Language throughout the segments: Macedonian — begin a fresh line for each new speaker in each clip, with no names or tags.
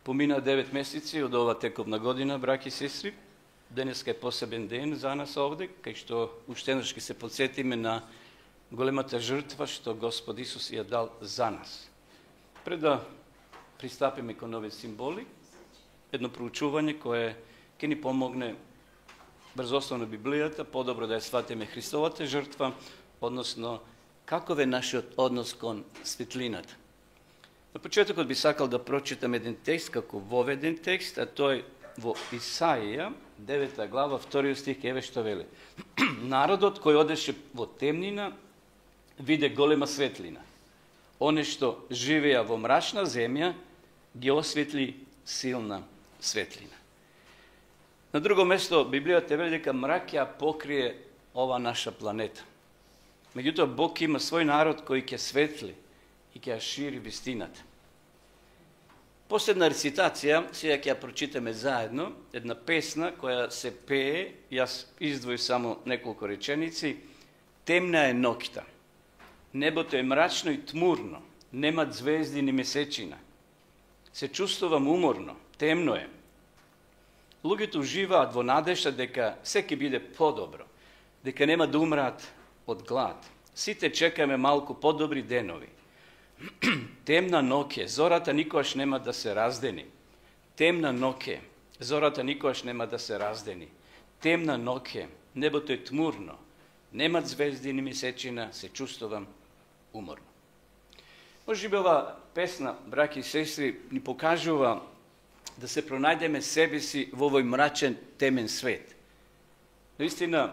Помина 9 месеци од ова тековна година, браќи и сестри. Денеска е посебен ден за нас овде, кај што уште еднаш ќе се подсетиме на големата жртва што Господ Исус ја дал за нас. Пред да пристапиме кон овие символи, едно проучување кое ќе ни помогне брзословно Библијата, подобро да ја сватиме Христовата жртва, односно каков е нашиот однос кон светлината. На почетокот би сакал да прочитам еден текст како воведен текст, а тој во Исаија, 9 глава, 2 стих, еве што вели. Народот кој одеше во темнина, виде голема светлина. Оне што живеа во мрачна земја, ги осветли силна светлина. На друго место, Библијата вели дека мрак ја покрие ова наша планета. Меѓутоа, Бог има свој народ кој ќе светли и ќе ја шири вистината. Последна рецитација, сега ќе ја прочитаме заедно, една песна која се пее, јас издвоив само неколку реченици. Темна е ноќта, небото е мрачно и тмурно, нема звезди ни месечина. Се чувствувам уморно, темно е. Луѓето уживаат во надежда дека се ќе биде подобро, дека нема да умраат од глад. Сите чекаме малку подобри денови. Темна ноќе, зората никогаш нема да се раздени. Темна ноќе, зората никогаш нема да се раздени. Темна ноќе, небото е тмурно, нема звезди ни месечина, се чувствувам уморно. Може би ова песна, браќи и сестри, ни покажува да се пронајдеме себе си во овој мрачен, темен свет. Наистина,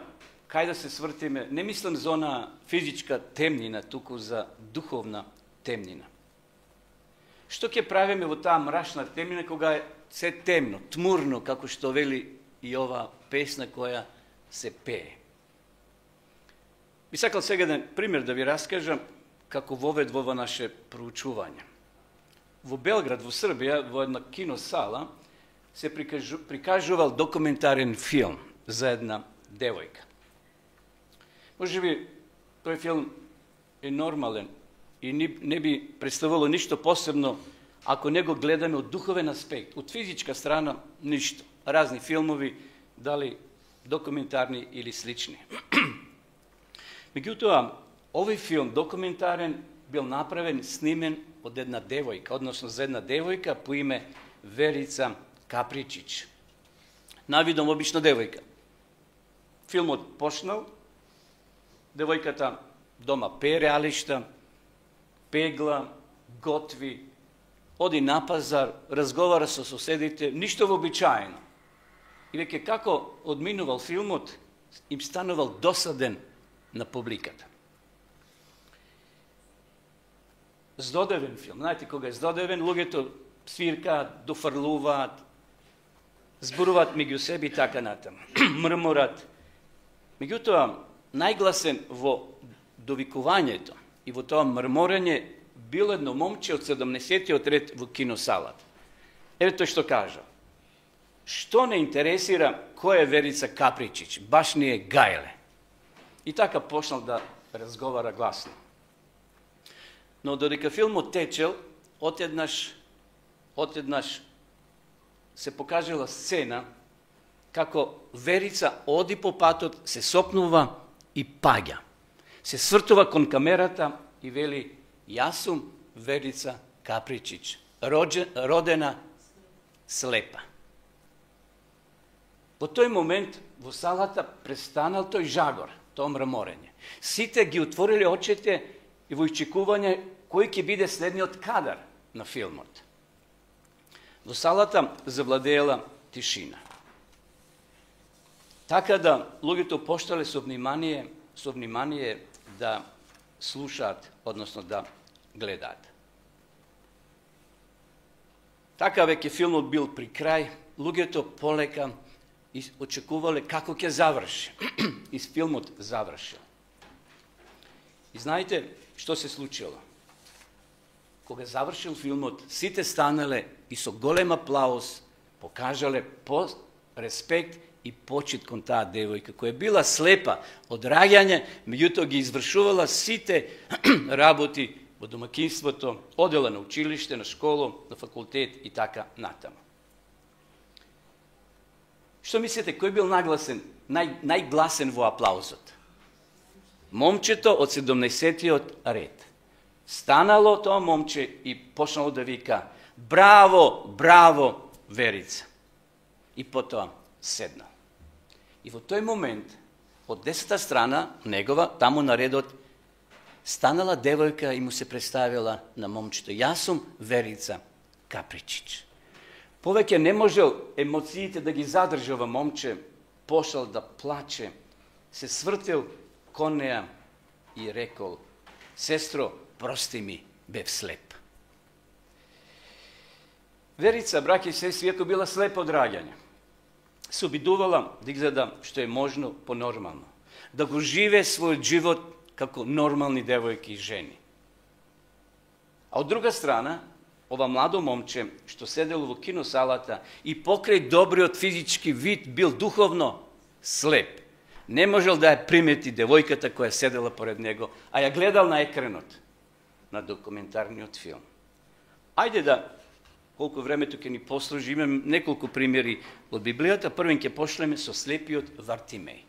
кај да се свртиме, не мислам за она физичка темнина, туку за духовна темнина. Што ќе правиме во таа мрачна темнина кога е се темно, тмурно, како што вели и ова песна која се пее? Би сакал сега еден пример да ви раскажам како вовед во ова наше проучување. Во Белград, во Србија, во една киносала, се прикажувал документарен филм за една девојка. Може би, тој филм е нормален и не би представувало ништо посебно ако не го гледаме од духовен аспект, од физичка страна ништо. Разни филмови, дали документарни или слични. Меѓутоа, овој филм документарен бил направен, снимен од една девојка, односно за една девојка по име Верица Капричич. Навидом обична девојка. Филмот почнал, девојката дома пере алишта, пегла, готви, оди на пазар, разговара со соседите, ништо вообичаено. И веќе како одминувал филмот, им станувал досаден на публиката. Здодевен филм. Знаете, кога е здодевен, луѓето свиркаат, дофрлуваат, зборуваат меѓу себе и така натаму. Мрморат. Меѓутоа, најгласен во довикувањето и во тоа мрморење бил едно момче од 70-тиот ред во киносалата. Еве тој што кажа. Што не интересира кој е Верица Капричич, баш ни е гајле. И така почнал да разговара гласно. Но додека филмот течел, отеднаш се покажала сцена како Верица оди по патот, се сопнува и паѓа. Се свртува кон камерата и вели: јас сум Верица Капричич, родена слепа. Во тој момент во салата престанал тој жагор, тоа мраморење. Сите ги отвориле очите и во ичекување кој ќе биде следниот кадар на филмот. Во салата завладеела тишина. Така да луѓето поштале со внимание да слушаат, односно да гледаат. Така веќе филмот бил при крај, луѓето полека очекувале како ќе заврши. И филмот завршил. И знаете што се случило? Кога завршил филмот, сите станале и со голем аплауз покажале респект и почит кон таа девојка, која била слепа од раѓање, меѓутоа ги извршувала сите работи во домакинството, одела на училиште, на школу, на факултет и така натаму. Што мислите, кој бил најгласен во аплаузот? Момчето од 17-тиот ред. Станало тоа момче и почнало да вика: "Браво, браво, Верица!" И потоа седнал. И во тој момент, од 10-та страна негова, таму на редот, станала девојка и му се представила на момчето: "Јас сум Верица Капричич." Повеќе не можел емоциите да ги задржува момче, пошел да плаче, се свртел кон неа и рекол: "Сестро, прости ми, бев слеп." Верица, браќи и сестри, иако била слепа од раѓање, се обидувала да изгледа што е можно понормално, да го живее својот живот како нормални девојки и жени. А од друга страна, ова младо момче што седело во киносалата и покрај добриот физички вид бил духовно слеп, не можел да ја примети девојката која седела поред него, а ја гледал на екранот на документарниот филм. Ајде да, колку времето ќе ни послужи, имам неколку примери од Библијата. Првен ќе пошлеме со слепиот Вартимеј.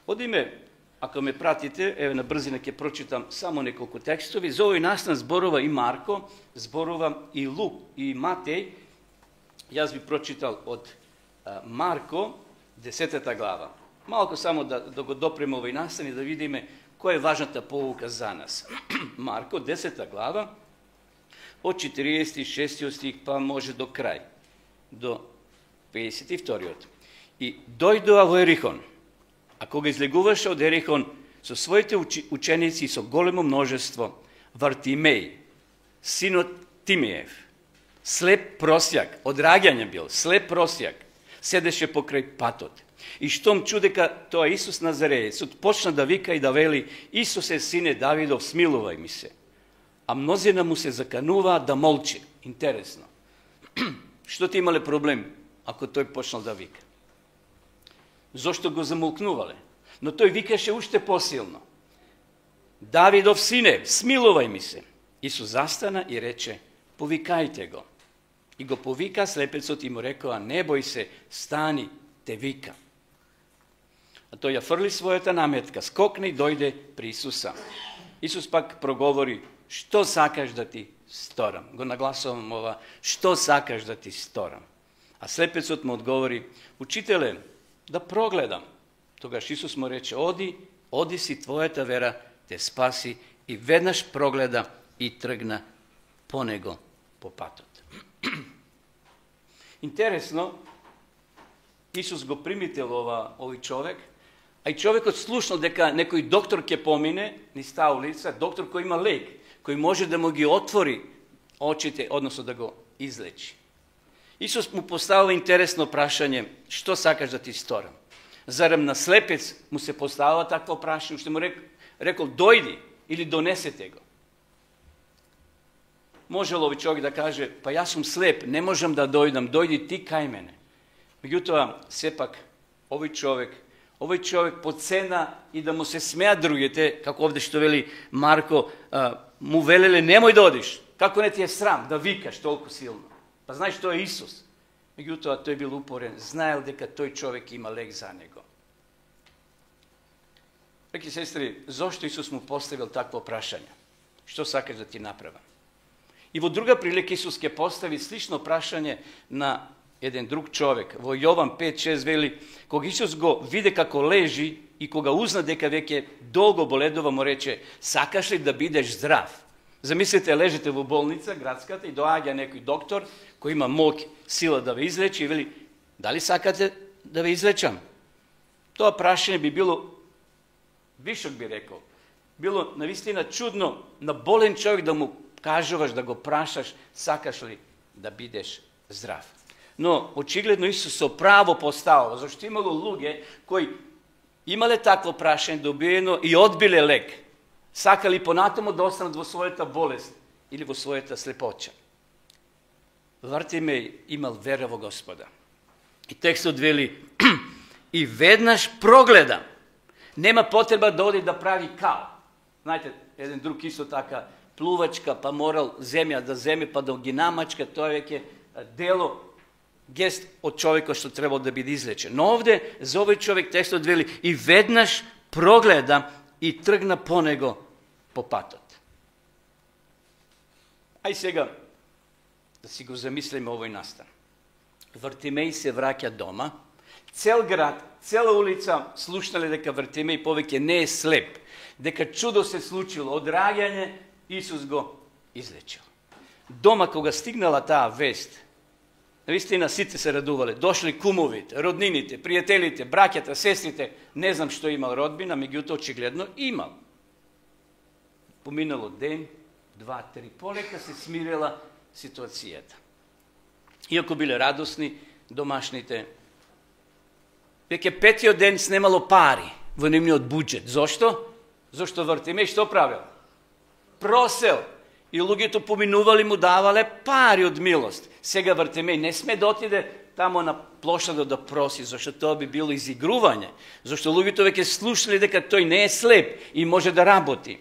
Одиме, ако ме пратите, еве на брзина ќе прочитам само неколку текстови. За овој настан зборува и Марко, зборува и Лук и Матеј. Јас би прочитал од Марко, 10 глава. Малку само да го допремо овој настан и да видиме која е важната поука за нас. Марко, 10 глава, од 46 стих, па може до крај, до 52. И дојдоа во Ерихон, а кога излегуваше од Ерихон со своите ученици и со големо множество, Вартимеј, синот Тимеев, слеп просјак, од раѓање бил, слеп просјак, седеше покрај патот. И штом чу дека тоа Исус Назареецот, почна да вика и да вели: "Исусе, сине Давидов, смилувај ми се." А мнозина му се закануваат да молчи. Интересно. Што ти имале проблем ако тој почнал да вика? Зошто го замолкнувале? Но тој викаше уште посилно: "Давидов сине, смилувај ми се." Исус застана и рече: "Повикајте го." И го повика, слепецот и му рекоа: "Не бој се, стани, те вика." А тој ја фрли својата наметка, скокна и дојде при Исуса. Исус пак проговори: "Што сакаш да ти сторам?" Го нагласувам ова: "Што сакаш да ти сторам?" А слепецот му одговори: "Учителе, да прогледам." Тогаш Исус му рече: Оди си, твојата вера те спаси." И веднаш прогледа и тргна по него по патот. Интересно, Исус го примител овој човек, а и човекот слушнал дека некој доктор ќе помине низ таа улица, доктор кој има лек, кој може да му ги отвори очите, односно да го излечи. Исус му поставил интересно прашање: "Што сакаш да ти сторам?" Зарем на слепец му се поставила такво прашање, што му рекол: "Дојди или донесете го." Можел овој човек да каже: "Па јас сум слеп, не можам да дојдам, дојди ти кај мене." Меѓутоа, сепак, овој човек по цена и да му се смеат другите, како овде што вели Марко, му велеле: "Немој да одиш, како не ти е срам да викаш толку силно?" Па знаеш, тоа е Исус. Меѓутоа, тој бил упорен, знаел дека тој човек има лек за него. Реки, сестри, зошто Исус му поставил такво прашање? Што сакаш да ти направам? И во друга прилика Исус ќе постави слично прашање на еден друг човек. Во Јован 5:6 вели: "Кога Исус го виде како лежи и кога узна дека веќе долго боледува, му рече: Сакаш ли да бидеш здрав?" Замислете, лежите во болница, градската, и доаѓа некој доктор кој има моќ, сила да ве излечи и вели: "Дали сакате да ве излечам?" Тоа прашање би било, вишок би рекол, било навистина чудно на болен човек да му кажуваш, да го прашаш: "Сакаш ли да бидеш здрав?" Но очигледно Исус со право поставува, зашто имало луѓе кои имале такво прашање, добиено и одбиле лек, сакали понатаму да останат во својата болест или во својата слепоќа. Вартимеј имал вера во Господа. И текстот вели: "И веднаш прогледа." Нема потреба да оди да прави као. Знаете, еден друг исто така плувачка, па морал земја да земе, па да ги намачка, тоа веќе дело, гест од човекот што требал да биде излечен. Но овде, за овој човек текстот вели, и веднаш прогледа и тргна по него по патот. Ај сега да си го замислиме овој настан. Вартимеј се враќа дома, цел град, цела улица слушнале дека Вартимеј повеќе не е слеп, дека чудо се случило, од раѓање Исус го излечил. Дома кога стигнала таа вест, навистина сите се радувале, дошли кумовите, роднините, пријателите, браќата, сестрите, не знам што имал родбина, меѓутоа очигледно имал. Поминало ден, 2-3, полека се смирила ситуацијата. Иако биле радосни домашните, веќе петиот ден снемало пари во нивниот буџет. Зошто? Зошто Вартимеј што правил? Просел. И луѓето поминували, му давале пари од милост. Сега Вартимеј не сме да отиде тамо на плошадот да проси, зашто тоа би било изигрување. Зашто луѓето веќе слушали дека тој не е слеп и може да работи.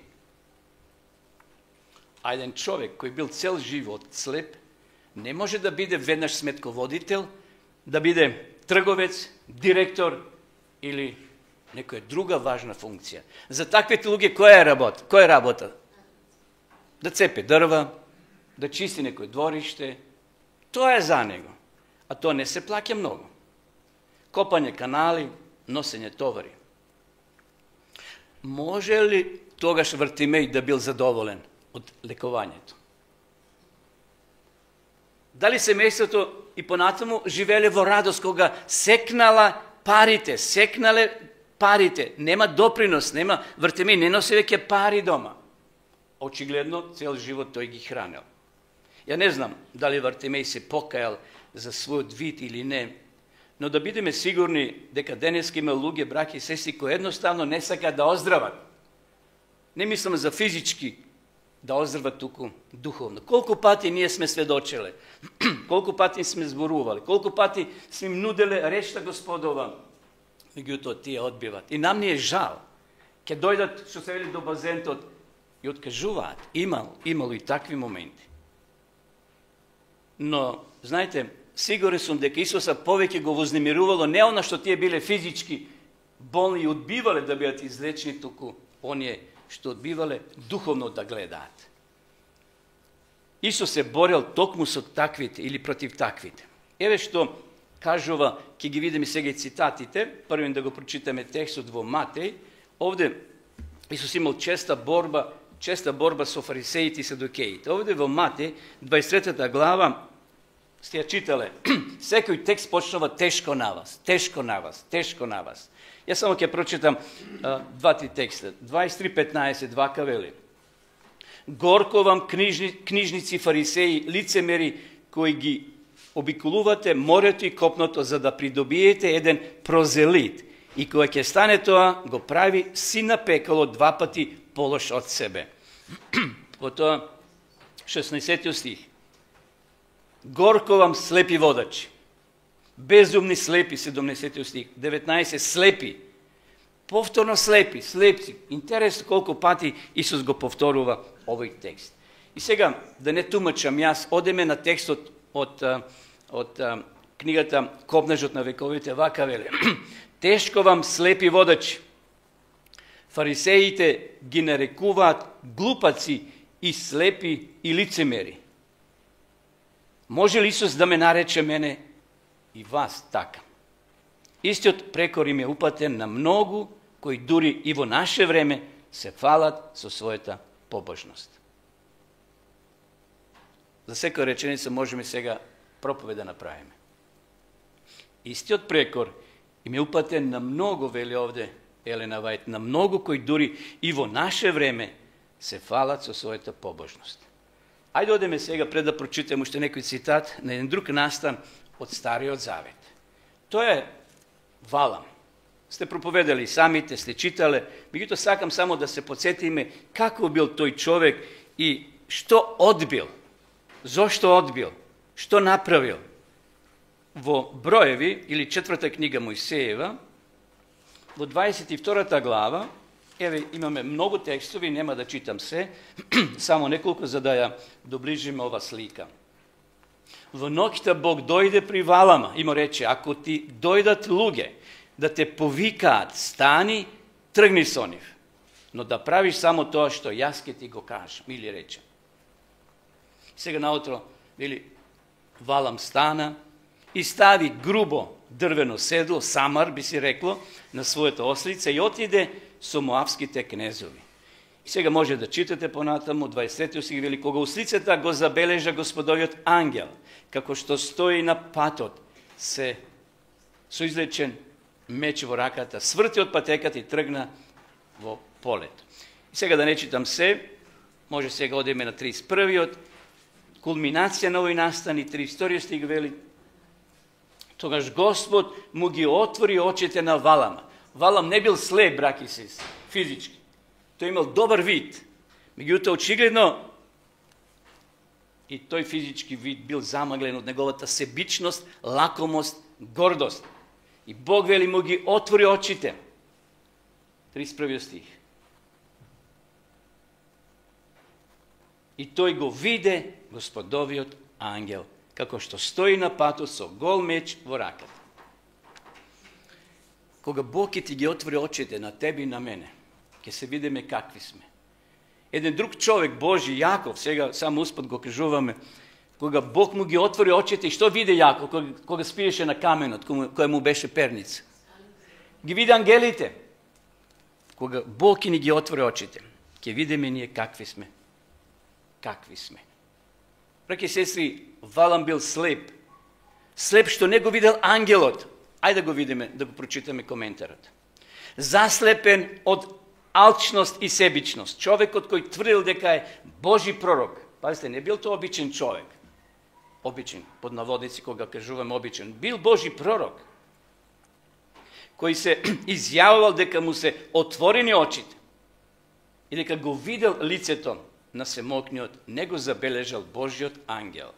А еден човек кој бил цел живот слеп, не може да биде веднаш сметководител, да биде трговец, директор или некоја друга важна функција. За таквите луѓе која е работа? Која е работа? Да цепе дрва, да чисти некој двориште, тоа е за него. А тоа не се плаќа многу. Копање канали, носење товари. Може ли тогаш Вартимеј да бил задоволен од лекувањето? Дали семејството и понатаму живеле во радост кога секнале парите, нема допринос, нема, Вартимеј не носи веќе пари дома. Очигледно, цел живот тој ги хранел. Ја не знам дали Вартимеј се покајал за својот вид или не, но да бидеме сигурни дека денеска има луѓе, браќи и сестри, кои едноставно не сакаат да оздрават. Не мислам за физички да оздрават, туку духовно. Колку пати ние сме сведочеле, колку пати сме зборували, колку пати сме им нуделе речта Господова, меѓутоа тие одбиват. И нам ни е жал. Ке дојдат, што се вели, до базентот и откажуваат. Имало и такви моменти. Но, знаете, сигурен сум дека Исуса повеќе го вознемирувало не она што тие биле физички болни и одбивале да бидат излечени, туку оние што одбивале духовно да гледаат. Исус се борел токму со таквите или против таквите. Еве што кажува, ќе ги видиме сега и цитатите, првен да го прочитаме текстот во Матеј. Овде Исус имал честа борба со фарисеите и садукеите. Овде во Матеј, 23 глава, сте ја читале, секој текст почнува тешко на вас, тешко на вас, тешко на вас. Јас само ќе прочитам два-три текста. 23:15, вака вели: Горко вам, книжници, фарисеи, лицемери, кои ги обиколувате морето и копното, за да придобиете еден прозелит. И кога ќе стане тоа, го прави син на пекало 2 пати полош од себе. Потоа, 16 стих. Горко вам, слепи водачи. Безумни слепи, 17 стих. 19, слепи. Повторно слепци. Интересно колку пати Исус го повторува овој текст. И сега, да не тумачам јас, одеме на текстот од книгата Копнежот на вековите, вака веле. Тешко вам, слепи водачи. Фарисеите ги нарекуваат глупаци и слепи и лицемери. Може ли Исус да ме нарече мене и вас така? Истиот прекор им е упатен на многу кои дури и во наше време се фалат со својата побожност. За секоја реченица можеме сега проповед да направиме. Истиот прекор им е упатен на многу, вели овде Елена Вајт, на многу кои дури и во наше време се фалат со својата побожност. Ајде одеме сега, пред да прочитаме уште некој цитат, на еден друг настан од Стариот Завет. Тоа е Валам. Сте проповедали самите, сте читале, меѓутоа сакам само да се подсетиме како бил тој човек и што одбил, зошто одбил, што направил. Во Броеви, или 4 книга Мојсеева, во 22 глава, Еве, имаме многу текстови, нема да читам се, само неколку за да ја доближиме ова слика. Во ноќта Бог дојде при Валама и му рече, ако ти дојдат луѓе да те повикаат, стани, тргни со нив, но да правиш само тоа што јас ке ти го кажам, или рече. Сега наутро, вели, Валам стана и стави грубо дрвено седло, самар би си рекло, на својата ослица и отиде со моавските кнезови. И сега може да читате понатаму, 20 стих вели, кога ослицата го забележа Господовиот ангел, како што стои на патот, се со излечен меч во раката, сврти од патеката и тргна во полето. И сега да не читам се, може сега одиме на 31-иот, кулминација на овој настани, 32 стих вели, тогаш Господ му ги отвори очите на Валама. Валам не бил слеп, браки и сестри, физички. Тој имал добар вид. Меѓутоа, очигледно, и тој физички вид бил замаглен од неговата себичност, лакомост, гордост. И Бог вели му ги отвори очите. 31 стих. И тој го виде Господовиот ангел, како што стои на патот со гол меч во раката. Кога Бог ќе ти ги отвори очите на тебе и на мене, ќе се видиме какви сме. Еден друг човек, Божи, Јаков, сега само успат го кажуваме, кога Бог му ги отвори очите, и што виде Јаков, кога спиеше на каменот, која му беше перница? Ги виде ангелите. Кога Бог ќе ни ги отвори очите, ќе видиме ние какви сме. Какви сме. Браќи и сестри, Валам бил слеп. Слеп што не го видел ангелот. Ајде да го видиме, да го прочитаме коментарот. Заслепен од алчност и себичност. Човекот кој тврдил дека е Божи пророк. Пазите, не бил тоа обичен човек. Обичен, под наводници, кога кажувам обичен. Бил Божи пророк. Кој се изјавувал дека му се отворени очите. И дека го видел лицето на семокниот, не го забележал Божиот ангел.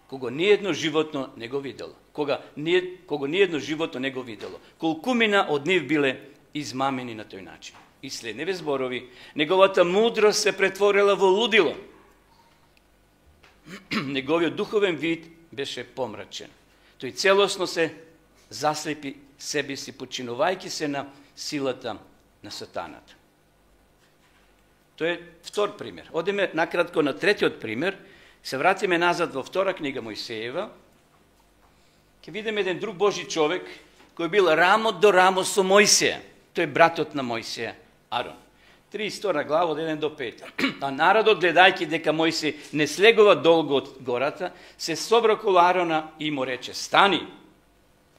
Кога ниедно животно не го видело. Кога ниедно животно не го видело. Колкумина од нив биле измамени на тој начин. И следневе зборови, неговата мудрост се претворила во лудило. Неговиот духовен вид беше помрачен. Тој целосно се заслепи себе си, починувајќи се на силата на сатаната. Тоа е втор пример. Одиме накратко на третиот пример. Се вратиме назад во втора книга Мојсеева. Ќе видиме еден друг Божи човек кој бил рамо до рамо со Мојсеја. Тој е братот на Мојсеја, Арон. 32 глава од 1 до 5. А народот, гледајќи дека Мојсеј не слегува долго од гората, се собра околу Арона и му рече: стани.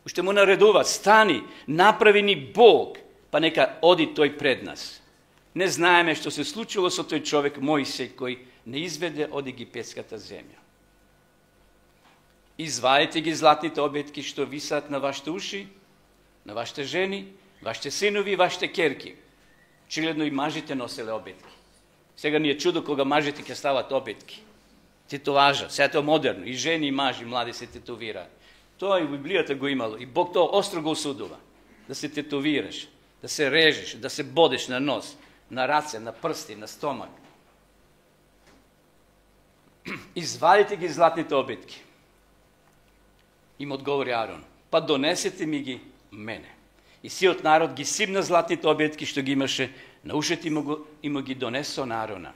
Уште му наредува: стани, направи ни Бог, па нека оди тој пред нас. Не знаеме што се случило со тој човек Мојсеј кој не изведе од египетската земја. Извајте ги златните обетки што висат на вашите уши, на вашите жени, вашите синови и вашите керки. Очигледно и мажите носеле обетки. Сега ни е чудо кога мажите ќе стават обетки. Тетоважа, сега тоа модерно, и жени и мажи млади се тетовираат. Тоа и во Библијата го имало, и Бог тоа остро го осудува. Да се тетовираш, да се режеш, да се бодеш на нос, на раце, на прсти, на стомак. Извадите ги златните обетки. Им одговори Арон: па донесете ми ги мене. И сиот народ ги сипна златните обетки што ги имаше на ушите и му ги донесо на Арона.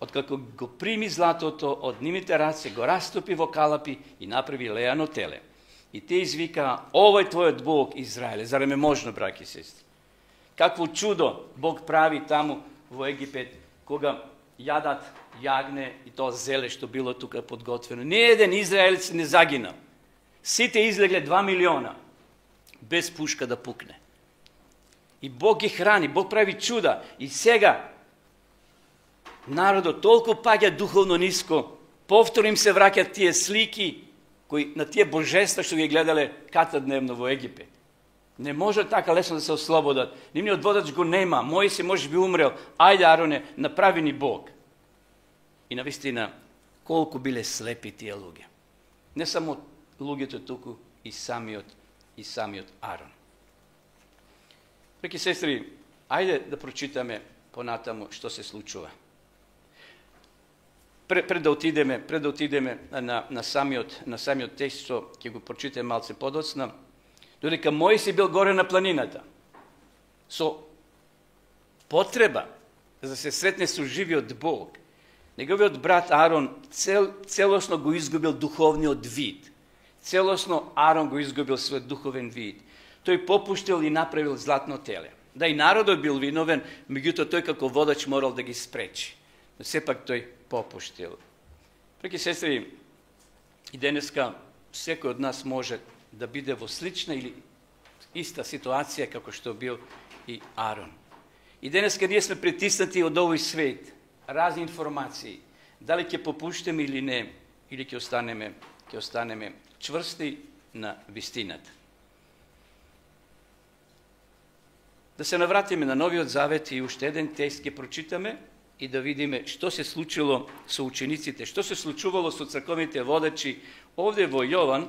Откако го прими златото од нивните раце, го растопи во калапи и направи леано теле. И те извикаа: овој твојот Бог Израеле. Зарем е можно, браќи и сестри? Какво чудо Бог прави таму во Египет, кога јадат јагне и тоа зеле што било тука подготвено. Не еден израелец не загинал. Сите излегле 2 милиона, без пушка да пукне. И Бог ги храни, Бог прави чуда. И сега народот толку паѓа духовно ниско, повторно им се враќаат тие слики кои на тие божества што ги гледале катадневно во Египет. Не може така лесно да се ослободат. Нивниот водач го нема. Мојсей може би умрел. Ајде, Ароне, направи ни Бог. И навистина, колку биле слепи тие луѓе. Не само луѓето туку, и самиот Арон. Реки сестри, Ајде да прочитаме понатаму што се случува. Пред да отидеме на самиот текст, што ќе го прочитаме малце подоцна, додека Мојсей бил горе на планината, со потреба за да се сретне со живиот Бог, неговиот брат Арон целосно го изгубил духовниот вид. Целосно Арон го изгубил својот духовен вид. Тој попуштил и направил златно теле. Да и народот бил виновен, меѓутоа тој како водач морал да ги спречи. Но сепак тој попуштил. Браќи и сестри, и денеска секој од нас може да биде во слична или иста ситуација како што бил и Арон. И денеска ние сме притиснати од овој свет, разни информации, дали ќе попуштиме или не, или ќе останеме чврсти на вистината. Да се навратиме на Новиот Завет и уште еден текст ќе прочитаме и да видиме што се случило со учениците, што се случувало со црковните водачи. Овде во Јован,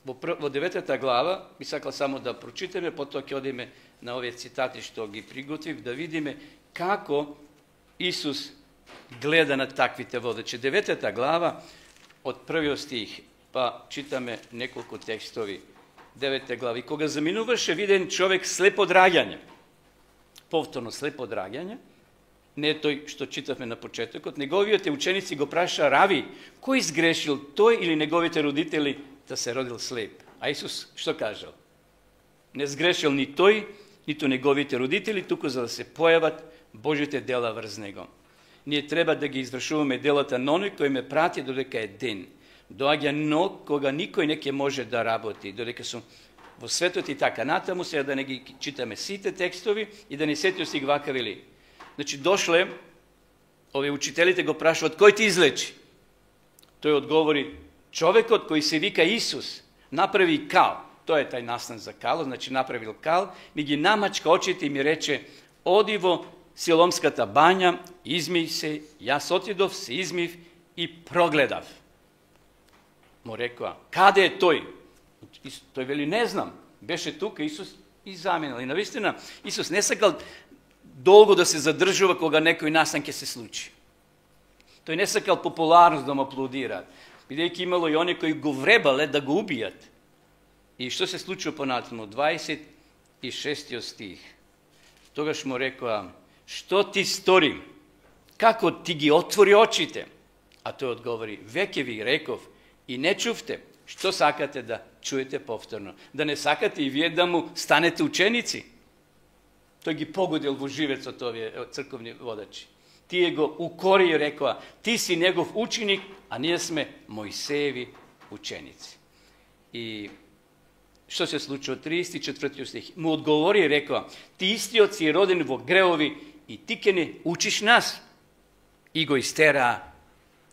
во 9 глава, би сакал само да прочитаме, потоа ќе одиме на овие цитати што ги приготвив, да видиме како Исус гледа на таквите водачи. 9 глава, од првиот стих, па читаме неколку текстови. 9 глава. И кога заминуваше, виден човек слеп од раѓање. Повторно слеп од раѓање. Не е тој што читавме на почетокот. Неговите ученици го праша: Рави, кој изгрешил, тој или неговите родители да се родил слеп? А Исус што кажал? Не сгрешил ни тој, ниту неговите родители, туку за да се појават Божите дела врз него. Ние треба да ги извршуваме делата на оној кој ме прати додека е ден. Доаѓа ног кога никој не ќе може да работи, додека сум во светот и така натаму. Сега да не ги читаме сите текстови и да не сетио си вака вели. Значи дошле, овие учителите го прашуват: кој ти излечи? Тој одговори: човекот кој се вика Исус направи кал. Тој е тај настан за кал, значи направил кал, ми ги намачка очите и ми рече: оди во Силомската бања, измий се. Јас отидов, се измив и прогледав. Му рекоа: каде е тој? Тој вели: не знам. Беше тука, Исус и заминал. И навистина Исус не сакал долго да се задржува кога некој настан ќе се случи. Тој не сакал популарност да му аплодираат, бидејќи имало и они кои го вребале да го убијат. И што се случува понатаму? 26 стих. Тогаш му рекоа: што ти стори? Како ти ги отвори очите? А тој одговори: веќе ви реков и не чувте. Што сакате да чуете повторно? Да не сакате и вие да му станете ученици? Тој ги погодил во живецот овие црковни водачи. Тие го укори и рекоа: ти си негов ученик, а ние сме Мојсееви ученици. И што се случува? 34 стих. Му одговори и рекоа: ти истиот си роден во греови и ти ке не учиш нас. И го истераа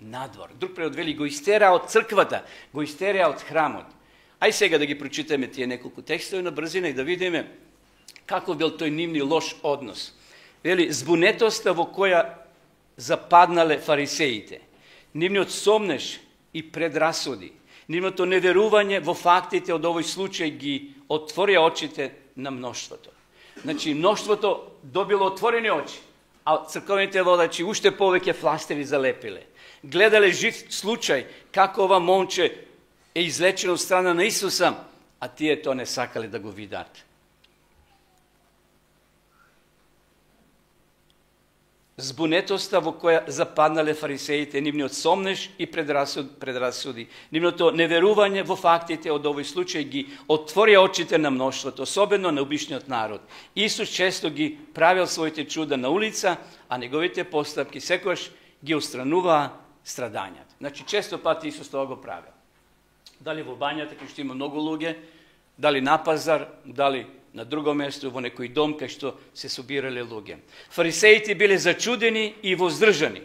надвор. Друг превод вели: го истераа од црквата, го истераа од храмот. Ај сега да ги прочитаме тие неколку текстови на брзина и да видиме каков бил тој нивни лош однос. Вели: збунетоста во која западнале фарисеите, нивниот сомнеш и предрасуди, нивното неверување во фактите од овој случај ги отворија очите на мноштвото. Значи, мноштвото добило отворени очи, а црковните водачи уште повеќе фластери залепиле. Гледале жив случај како ова момче е излечено од страна на Исуса, а тие тоа не сакале да го видат. Збунетоста во која западнале фарисеите, нивниот сомнеш и предрасуди, нивното неверување во фактите од овој случај ги отворија очите на мноштвото, особено на обичниот народ. Исус често ги правил своите чуда на улица, а неговите постапки секогаш ги отстрануваа страдањата. Значи, често пати Исус тоа го правил. Дали во бањата, кај што има многу луѓе, дали на пазар, дали на друго место, во некој дом кај што се собирале луѓе. Фарисеите биле зачудени и воздржани,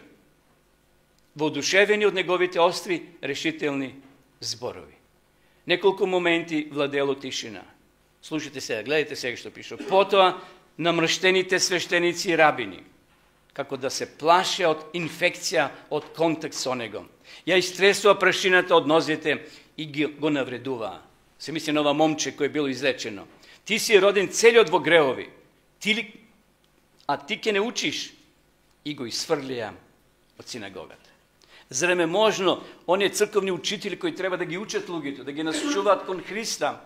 воодушевени од неговите остри, решителни зборови. Неколку моменти владело тишина. Слушайте сега, гледайте сега што пише. Потоа намрштените свештеници и рабини, како да се плаше од инфекција од контакт со него, ја истресува прашината од нозите и го навредуваа. Се мисли на ова момче кој било излечено. Ти си роден целиот во греови. а ти ке не учиш, и го изфрлија од синагогата. Зарем е можно оние црковни учители кои треба да ги учат луѓето, да ги насочуваат кон Христа,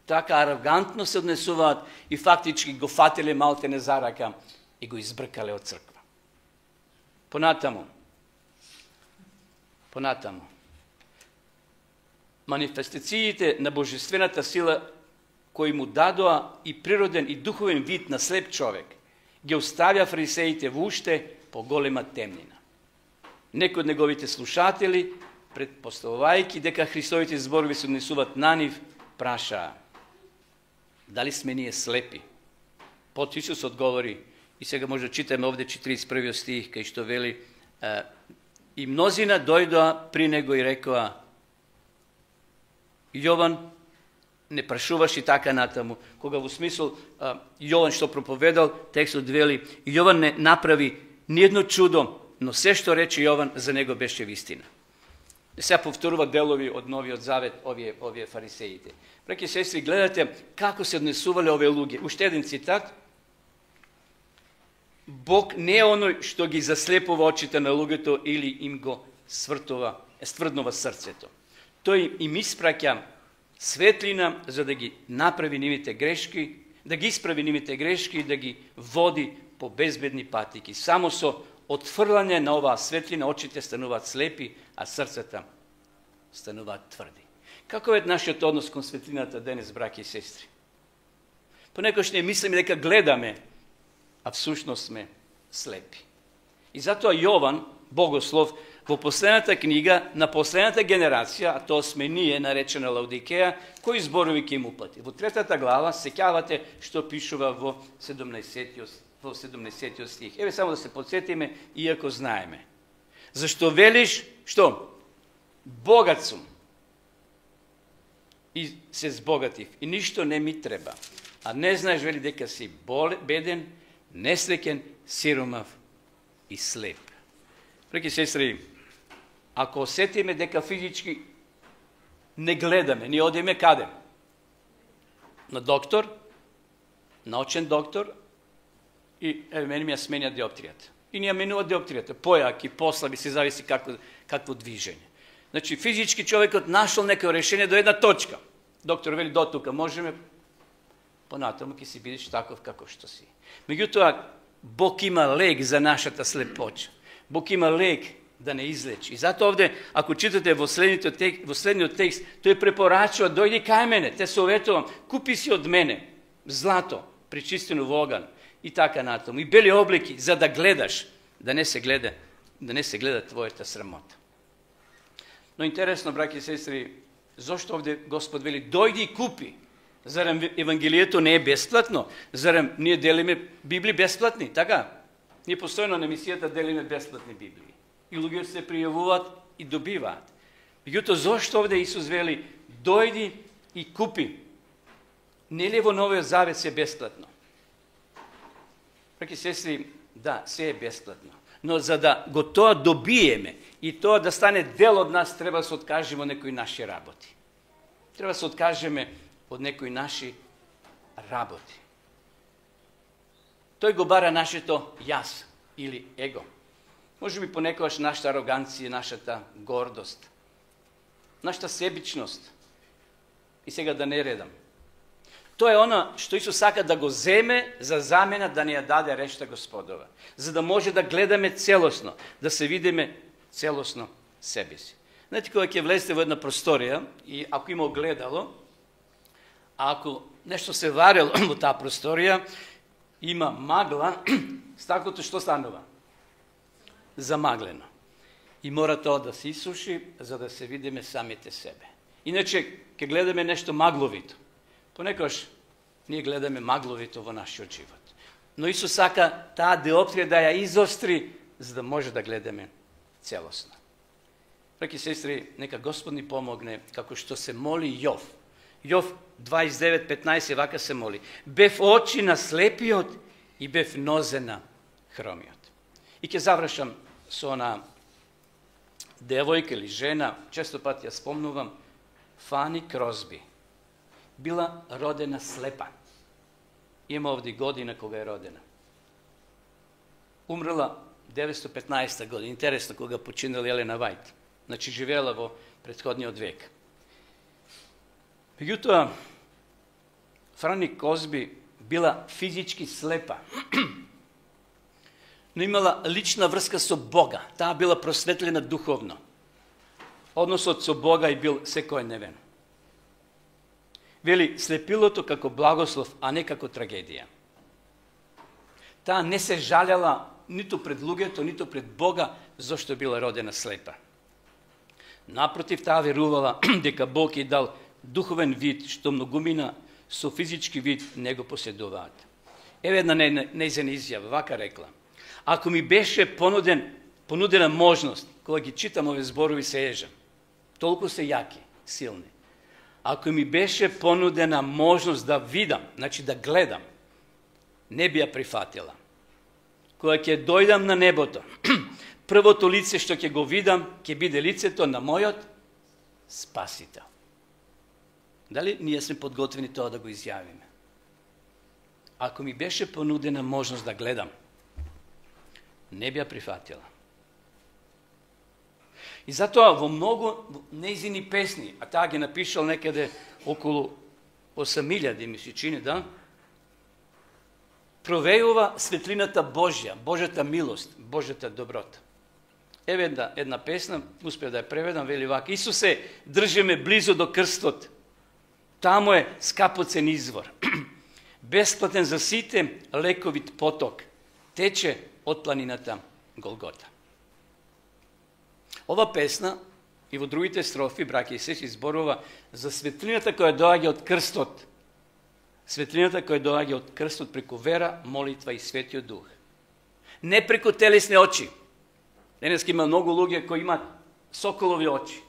така арогантно се однесуваат и фактички го фателе малте за рака и го избркале од црква. Понатаму, манифестациите на божествената сила кои му дадоа и природен и духовен вид на слеп човек, ги оставја фарисеите во уште поголема темнина. Некои од неговите слушатели, предпоставувајќи дека Христовите зборови се однесуваат на нив, прашаа: дали сме ние слепи? Потоа Исус одговори, и сега може да читаме овде 41 стих, кај што вели: и мнозина дојдоа при него и рекоа: Јован не прашуваш и така натаму, кога во смисол Јован што проповедал, текстот вели, Јован не направи ниедно чудо, но се што рече Јован за него беше вистина. Сега повторува делови од Новиот Завет овие фарисеите. Браќи и сестри, гледате како се однесувале овие луѓе. Уште еден цитат: Бог не е оној што ги заслепува очите на луѓето или им го стврднува срцето. Тој им испраќа светлина за да ги направи нивните грешки, да ги исправи нивните грешки и да ги води по безбедни патики. Само со отфрлање на оваа светлина очите стануваат слепи, а срцата стануваат тврди. Како е нашиот однос кон светлината денес, браќи и сестри? Понекогаш не мислиме дека гледаме, а всушност сме слепи. И затоа Јован, богослов, во последната книга на последната генерација, а тоа сме ние, наречена Лаодикеја, кои зборови ќе им упати. Во 3 глава сеќавате што пишува во 17 стих. Еве само да се подсетиме, иако знаеме. Зашто велиш, што? Богат сум. И се збогатив. И ништо не ми треба. А не знаеш, вели, дека си беден, несреќен, сиромав и слеп. Браќи и сестри, ако осетиме дека физички не гледаме, ние одиме каде? На доктор, научен доктор, и мене ми ја сменја диоптријата. И ни ја менува диоптријата, појаки, послаби, се зависи какво движење. Значи, физички човекот нашол некој решение до една точка. Доктор вели, до тука можеме, понатаму ќе си бидеш таков како што си. Меѓутоа, Бог има лек за нашата слепоча. Бог има лек да не излечи. И затоа овде, ако читате во следниот текст, тој препорачува: дојди кај мене, те советувам, купи си од мене злато, причистено во оган, и така натаму, и бели облеки, за да гледаш, да не се гледа твојата срамота. Но интересно, браќи и сестри, зошто овде Господ вели: дојди и купи? Зарем Евангелието не е бесплатно? Зарем ние делиме Библии бесплатни? Така? Ние постојано на емисијата делиме бесплатни Библии. И луѓе се пријавуваат и добиваат. Меѓутоа, зошто овде Исус вели: дојди и купи? Не ли во Новиот Завет се бесплатно? Браќи сестри, да, се е бесплатно. Но за да го тоа добиеме и тоа да стане дел од нас, треба да се откажеме од некои наши работи. Треба да се откажеме од некои наши работи. Тој го бара нашето јас или его. Може би понекогаш нашата ароганција, нашата гордост, нашата себичност. И сега да не редам. Тоа е она што Исус сака да го земе за замена да ни ја даде решта Господова. За да може да гледаме целосно, да се видиме целосно себе си. Знаете, кога ќе влезете во една просторија и ако има огледало, а ако нешто се варело во таа просторија, има магла, стаклото што станува? Замаглено. И мора тоа да се исуши, за да се видиме самите себе. Иначе, ќе гледаме нешто магловито. Понекогаш ние гледаме магловито во нашиот живот. Но Исус сака таа диоптрија да ја изостри, за да може да гледаме целосно. Браќи и сестри, нека Господ ни помогне, како што се моли Јов. Јов 29:15 вака се моли: бев очи на слепиот и бев нозе на хромиот. И ќе завршам со она девојка или жена, често пати ја спомнувам, Фани Кросби. Била родена слепа. Има овде година кога е родена. Умрела 915 година. Интересно кога починала Елена Вајт. Значи живеела во претходниот век. Меѓутоа, Франи Козби била физички слепа, но имала лична врска со Бога. Таа била просветлена духовно. Односот со Бога и бил секојдневен. Вели, слепилото како благослов, а не како трагедија. Таа не се жалела ниту пред луѓето, ниту пред Бога, зашто била родена слепа. Напротив, таа верувала дека Бог ја дал духовен вид, што многумина со физички вид не го поседуваат. Еве една нејзина изјава, вака рекла: ако ми беше понудена можност, кога ги читам овие зборови се ежам, толку се јаки, силни. Ако ми беше понудена можност да видам, значи да гледам, не би ја прифатила. Кога ќе дојдам на небото, првото лице што ќе го видам, ќе биде лицето на мојот Спасител. Дали ние сме подготвени тоа да го изјавиме? Ако ми беше понудена можност да гледам, не би ја прифатила. И затоа во многу нејзини песни, а таа ги напишал некаде околу 8.000, ми се чини, да? Провејува светлината Божја, Божјата милост, Божјата доброта. Еве една песна, успеа да ја преведам, вели вака: Исусе, држиме близо до крстот. Таму е скапоцен извор. Бесплатен за сите, лековит поток тече од планината Голгота. Ова песна и во другите строфи, браќа и сестри, зборува за светлината која доаѓа од крстот. Светлината која доаѓа од крстот преку вера, молитва и Светиот Дух. Не преку телесни очи. Денеска има многу луѓе кои имаат соколови очи,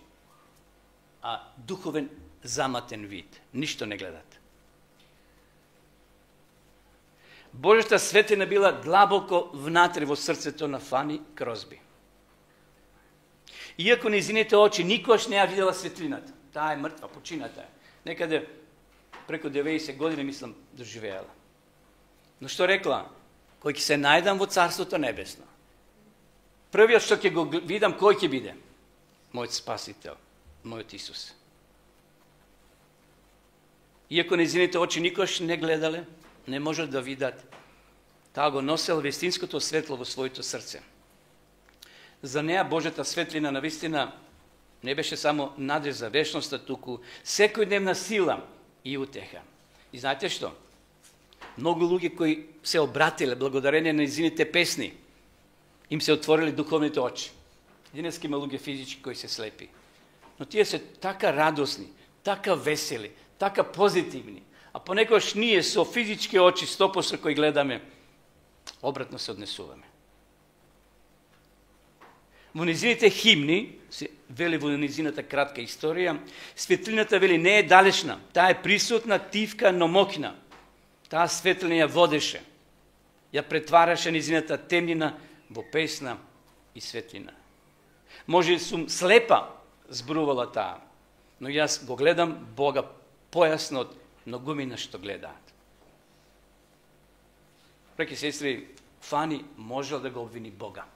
а духовен заматен вид. Ништо не гледат. Божјата светлина била длабоко внатре во срцето на Фани Крозби. Иако нејзините очи никош не ја видела светлината. Таа е мртва, почината е. Некаде преку 90 години, мислам, доживеала. Но што рекла? Кој ќе се најдам во Царството Небесно. Првиот што ќе го видам, кој ќе биде? Мојот Спасител, мојот Исус. Иако нејзините очи никош не гледале, не можат да видат, таа го носел вистинското светло во своето срце. За неа Божјата светлина навистина не беше само надеж за вечноста, туку секојдневна сила и утеха. И знаете што? Многу луѓе кои се обратиле благодарение на нејзините песни, им се отворили духовните очи. Денеска има луѓе физички кои се слепи. Но тие се така радосни, така весели, така позитивни. А понекогаш ние со физички очи, 100% кои гледаме, обратно се однесуваме. Во низините химни, се вели во низината кратка историја, светлината вели не е далечна, таа е присутна, тивка, но мокна. Таа светлина ја водеше, ја претвараше низината темнина во песна и светлина. Може сум слепа, зборувала таа, но јас го гледам Бога појасно од многумина што гледаат. Браќи и сестри, Фани можел да го обвини Бога.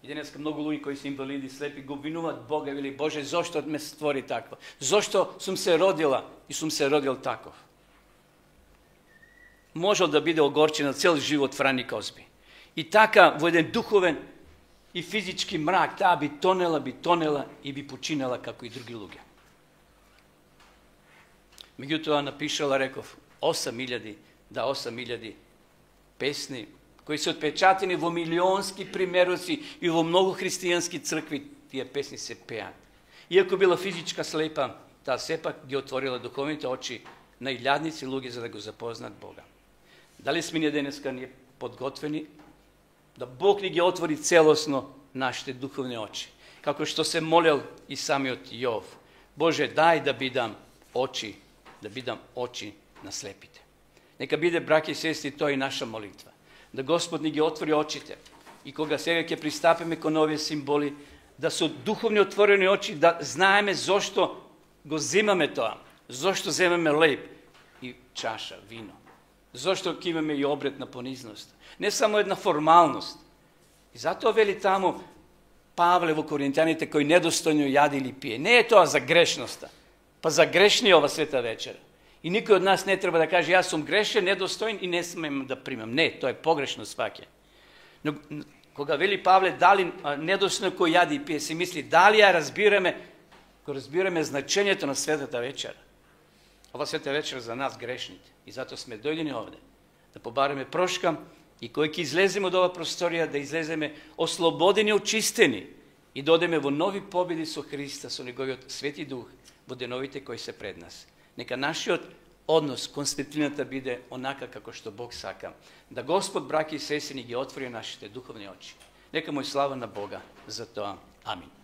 И денеска многу луѓе кои се инвалиди, слепи, го обвинуваат Бога и вели: Боже, зошто ме створи такво? Зошто сум се родила и сум се родил таков? Можел да биде огорчен цел живот Франи Козби. И така во еден духовен и физички мрак таа би тонела и би починала како и други луѓе. Меѓутоа напишала, реков, 8.000 песни, кои се отпечатени во милионски примероци и во многу христијански цркви, тие песни се пеат. Иако била физичка слепа, таа сепак ги отворила духовните очи на илјадници луѓе за да го запознат Бога. Дали сме ние денеска ние подготвени да Бог ни ги отвори целосно нашите духовни очи? Како што се молел и самиот Јов: Боже, дај да бидам очи на слепите. Нека биде, браќи и сестри, тоа и наша молитва. Да Господ ни ги отвори очите и кога сега ќе пристапиме кон овие символи, да со духовни отворени очи да знаеме зошто го земаме тоа, зошто земаме леб и чаша, вино. Зошто ќе имаме и обред на понизност? Не само една формалност. И затоа вели таму Павле во Коринтјаните кој недостојно јади или пие. Не е тоа за грешноста, па за грешни ова света вечер. И никој од нас не треба да каже јас сум грешен, недостоен и не смем да примам. Не, тоа е погрешно сваќање. Но кога вели Павле дали недостојно кој јади и пие, си мисли дали ја разбираме, кога разбираме значењето на светата вечер. Ова света вечер за нас грешните. И затоа сме дојдени овде да побараме прошка и кој ќе излеземе од ова просторија, да излеземе ослободени, очистени и да одеме во нови победи со Христа, со Неговиот Свети Дух, во деновите кои се пред нас. Нека нашиот однос кон светлината биде онака како што Бог сака. Да Господ, браќи и сестри, ги отвори нашите духовни очи. Нека му е слава на Бога за тоа. Амин.